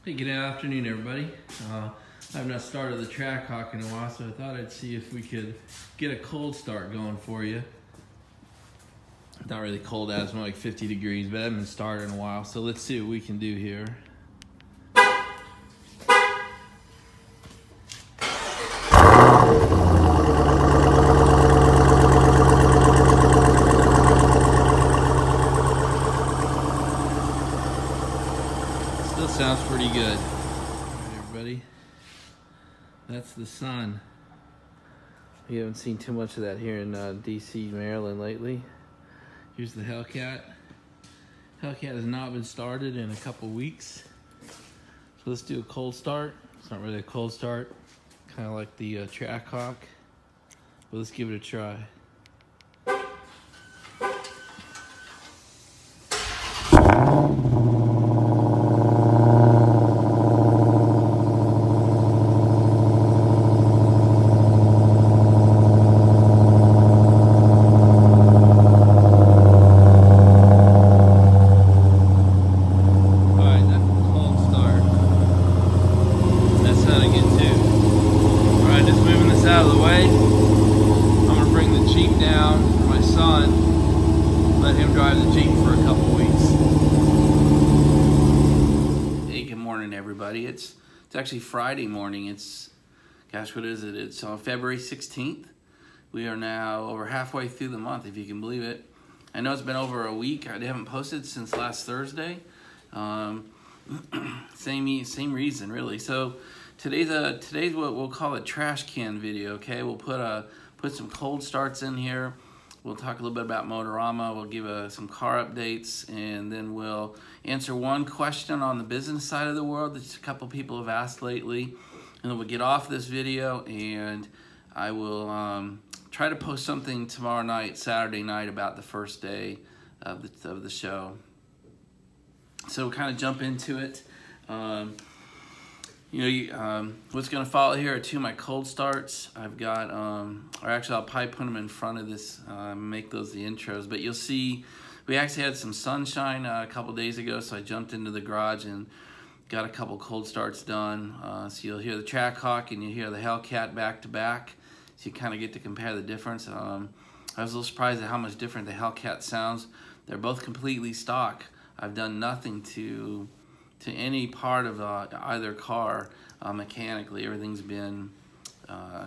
Hey, good afternoon, everybody. I've not started the TrackHawk in a while, so I thought I'd see if we could get a cold start going for you. Not really cold out, it's more like 50 degrees, but I haven't started in a while, so let's see what we can do here. Still sounds pretty good. All right, everybody. That's the sun. We haven't seen too much of that here in DC, Maryland lately. Here's the Hellcat. Hellcat has not been started in a couple weeks. So let's do a cold start. It's not really a cold start, kind of like the TrackHawk, but let's give it a try. Out of the way. I'm gonna bring the Jeep down for my son, let him drive the Jeep for a couple weeks. Hey, good morning, everybody. It's actually Friday morning. It's, gosh, what is it? It's February 16th. We are now over halfway through the month, if you can believe it. I know it's been over a week. I haven't posted since last Thursday. Same reason, really. So today's what we'll call a trash can video. Okay, we'll put some cold starts in here. We'll talk a little bit about Motorama. We'll give some car updates, and then we'll answer one question on the business side of the world that a couple people have asked lately. And then we'll get off this video, and I will try to post something tomorrow night, Saturday night, about the first day of the show. So we'll kind of jump into it. What's going to follow here are two of my cold starts. I've got, or actually I'll probably put them in front of this, make those the intros. But you'll see, we actually had some sunshine a couple days ago, so I jumped into the garage and got a couple cold starts done. So you'll hear the TrackHawk and you'll hear the Hellcat back to back. So you kind of get to compare the difference. I was a little surprised at how much different the Hellcat sounds. They're both completely stock. I've done nothing to any part of either car mechanically. Everything's been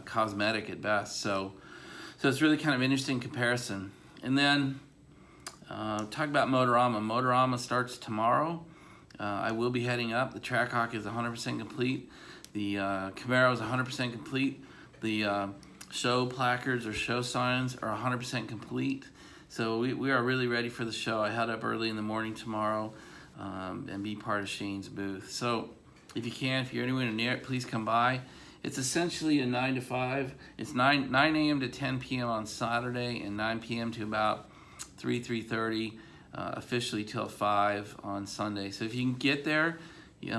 cosmetic at best. So it's really kind of an interesting comparison. And then talk about Motorama. Motorama starts tomorrow. I will be heading up. The TrackHawk is 100% complete. The Camaro is 100% complete. The show placards or show signs are 100% complete. So we are really ready for the show. I head up early in the morning tomorrow and be part of Shane's booth. So if you can, if you're anywhere near it, please come by. It's essentially a 9 to 5. It's 9 a.m. to 10 p.m. on Saturday and 9 p.m. to about 3:30, officially till 5 on Sunday. So if you can get there,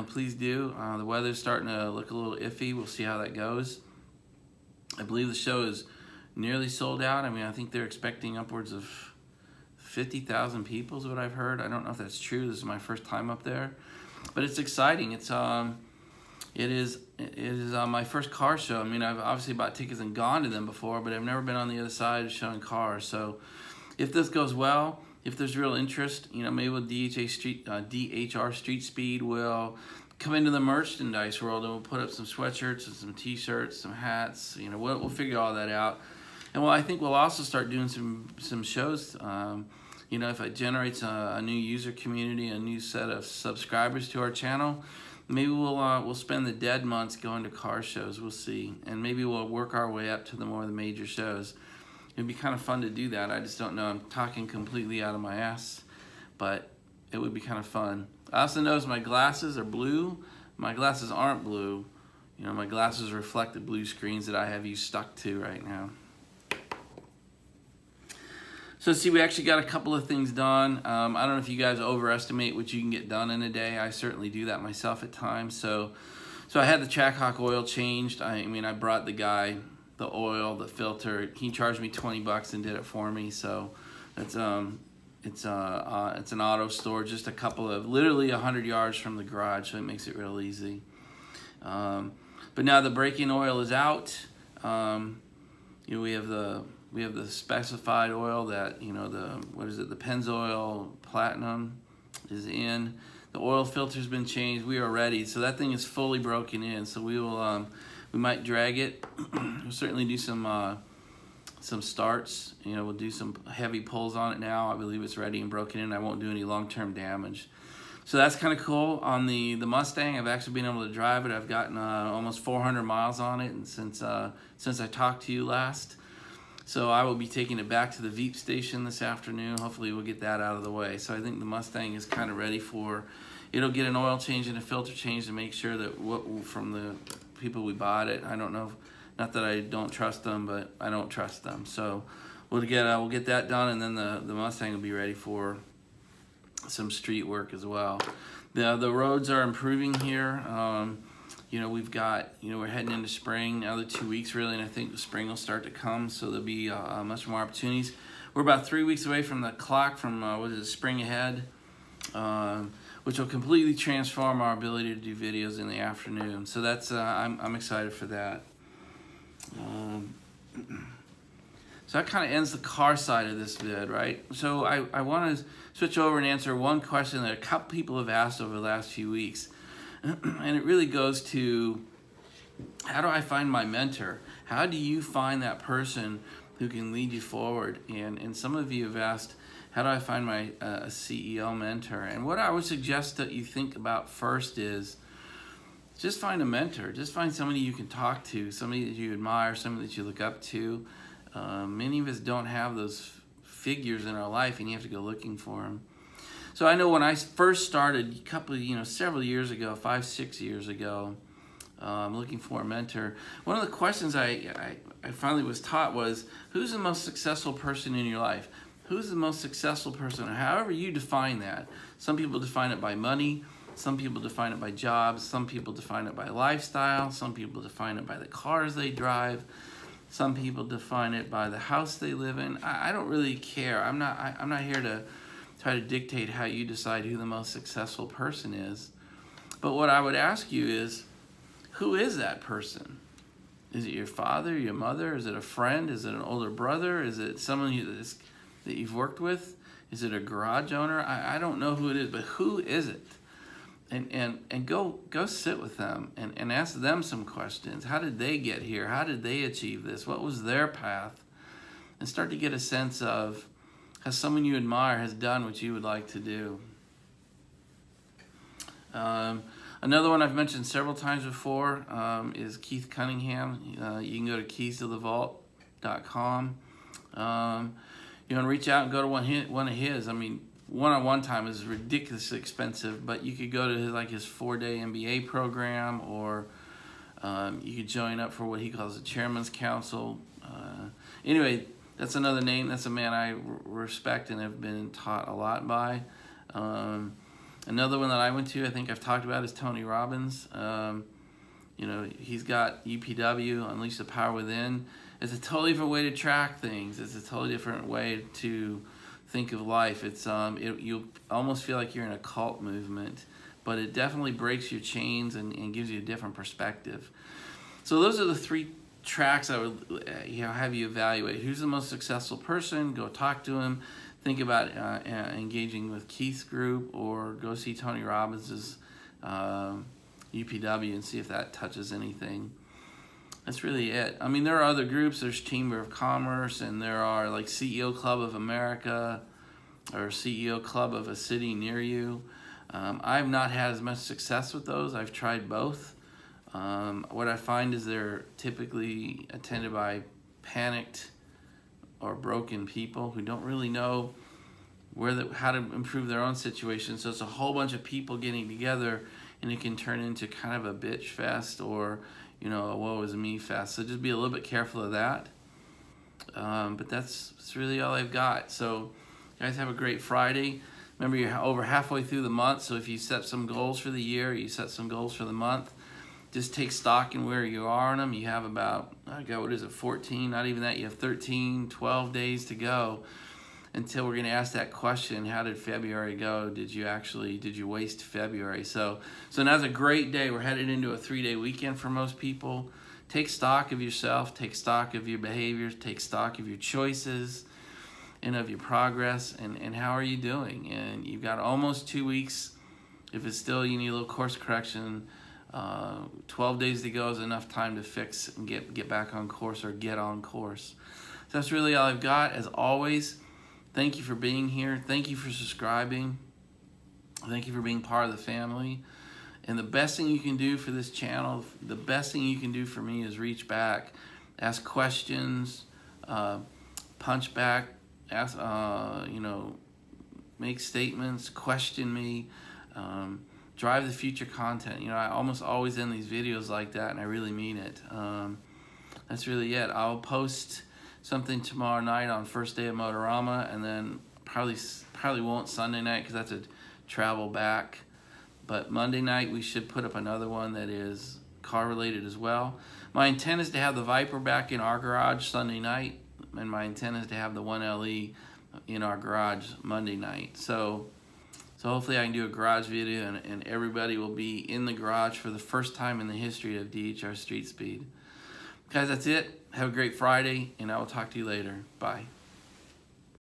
please do. The weather's starting to look a little iffy. We'll see how that goes. I believe the show is nearly sold out. I mean, I think they're expecting upwards of 50,000 people is what I've heard. I don't know if that's true. This is my first time up there, but it's exciting. It is my first car show. I mean, I've obviously bought tickets and gone to them before, but I've never been on the other side showing cars. So if this goes well, if there's real interest, maybe with DHR Street Speed will come into the merchandise world, and we'll put up some sweatshirts and some t-shirts, some hats. We'll figure all that out. And I think we'll also start doing some shows. If it generates a new user community, a new set of subscribers to our channel, maybe we'll spend the dead months going to car shows. We'll see, and maybe we'll work our way up to the major shows. It'd be kind of fun to do that. I just don't know. I'm talking completely out of my ass, but it would be kind of fun. I also noticed my glasses are blue. My glasses aren't blue. My glasses reflect the blue screens that I have you stuck to right now. So see, we actually got a couple of things done. I don't know if you guys overestimate what you can get done in a day. I certainly do that myself at times. So I had the TrackHawk oil changed. I brought the guy the oil, the filter. He charged me 20 bucks and did it for me. So it's It's an auto store, just a couple of, literally 100 yards from the garage, so it makes it real easy. But now the break-in oil is out. You know, we have the specified oil that, you know, the Pennzoil Platinum is in. The oil filter's been changed. We are ready. So that thing is fully broken in. So we will, we might drag it. We'll certainly do some starts. You know, we'll do some heavy pulls on it now. I believe it's ready and broken in. I won't do any long-term damage. So that's kind of cool. On the Mustang, I've actually been able to drive it. I've gotten almost 400 miles on it, and since I talked to you last. So I will be taking it back to the Veep station this afternoon. Hopefully we'll get that out of the way. So I think the Mustang is kind of ready for, it'll get an oil change and a filter change to make sure that from the people we bought it, I don't know, not that I don't trust them, but I don't trust them. So we'll get that done, and then the Mustang will be ready for some street work as well. The roads are improving here. You know, we've got, you know, we're heading into spring, another 2 weeks really, and I think the spring will start to come, so there'll be much more opportunities. We're about 3 weeks away from the clock from, what is it, Spring Ahead, which will completely transform our ability to do videos in the afternoon. So that's, I'm excited for that. So that kind of ends the car side of this vid, right? So I want to switch over and answer one question that a couple people have asked over the last few weeks. And it really goes to, how do I find my mentor? How do you find that person who can lead you forward? And some of you have asked, how do I find my CEO mentor? And what I would suggest that you think about first is, just find a mentor. Just find somebody you can talk to, somebody that you admire, somebody that you look up to. Many of us don't have those figures in our life, and you have to go looking for them. So I know when I first started, several years ago, 5, 6 years ago, looking for a mentor, one of the questions I finally was taught was, who's the most successful person in your life? Who's the most successful person? However you define that. Some people define it by money. Some people define it by jobs. Some people define it by lifestyle. Some people define it by the cars they drive. Some people define it by the house they live in. I don't really care. I'm not here to try to dictate how you decide who the most successful person is. But what I would ask you is, who is that person? Is it your father, your mother? Is it a friend? Is it an older brother? Is it someone that you've worked with? Is it a garage owner? I don't know who it is, but who is it? And go sit with them and ask them some questions. How did they get here? How did they achieve this? What was their path? And start to get a sense of how someone you admire has done what you would like to do. Another one I've mentioned several times before is Keith Cunningham. You can go to keystothevault.com. You want to reach out and go to one of his. I mean, one-on-one time is ridiculously expensive, but you could go to his 4-day MBA program, or you could join up for what he calls a chairman's council. Anyway, that's another name. That's a man I respect and have been taught a lot by. Another one that I went to, I think I've talked about, is Tony Robbins. He's got UPW, Unleash the Power Within. It's a totally different way to track things. It's a totally different way to think of life. It's you'll almost feel like you're in a cult movement, but it definitely breaks your chains and gives you a different perspective. So those are the 3 tracks I would have you evaluate. Who's the most successful person? Go talk to him. Think about engaging with Keith's group, or go see Tony Robbins' UPW and see if that touches anything. That's really it. I mean, there are other groups. There's Chamber of Commerce, and there are like CEO Club of America or CEO Club of a city near you. I've not had as much success with those. I've tried both. What I find is they're typically attended by panicked or broken people who don't really know how to improve their own situation. So it's a whole bunch of people getting together, and it can turn into kind of a bitch fest, or a woe is me fest. So just be a little bit careful of that. But that's really all I've got. So guys, have a great Friday. Remember, you're over halfway through the month, so if you set some goals for the year, you set some goals for the month, just take stock in where you are on them. You have about, 14, not even that, you have 13, 12 days to go. until we're going to ask that question, how did February go? Did you waste February? So now's a great day. We're headed into a 3-day weekend for most people. Take stock of yourself, take stock of your behaviors, take stock of your choices and of your progress, and how are you doing? And you've got almost 2 weeks. If it's still, you need a little course correction, 12 days to go is enough time to fix and get back on course or get on course. So that's really all I've got. As always, thank you for being here. Thank you for subscribing. Thank you for being part of the family. And the best thing you can do for this channel, the best thing you can do for me is reach back, ask questions, punch back, ask, make statements, question me, drive the future content. You know, I almost always end these videos like that, and I really mean it. That's really it. I'll post something tomorrow night on first day of Motorama, and then probably won't Sunday night because that's a travel back. But Monday night we should put up another one that is car related as well. My intent is to have the Viper back in our garage Sunday night, and my intent is to have the 1LE in our garage Monday night. So hopefully I can do a garage video, and everybody will be in the garage for the first time in the history of DHR Street Speed. Guys, that's it. Have a great Friday, and I will talk to you later. Bye.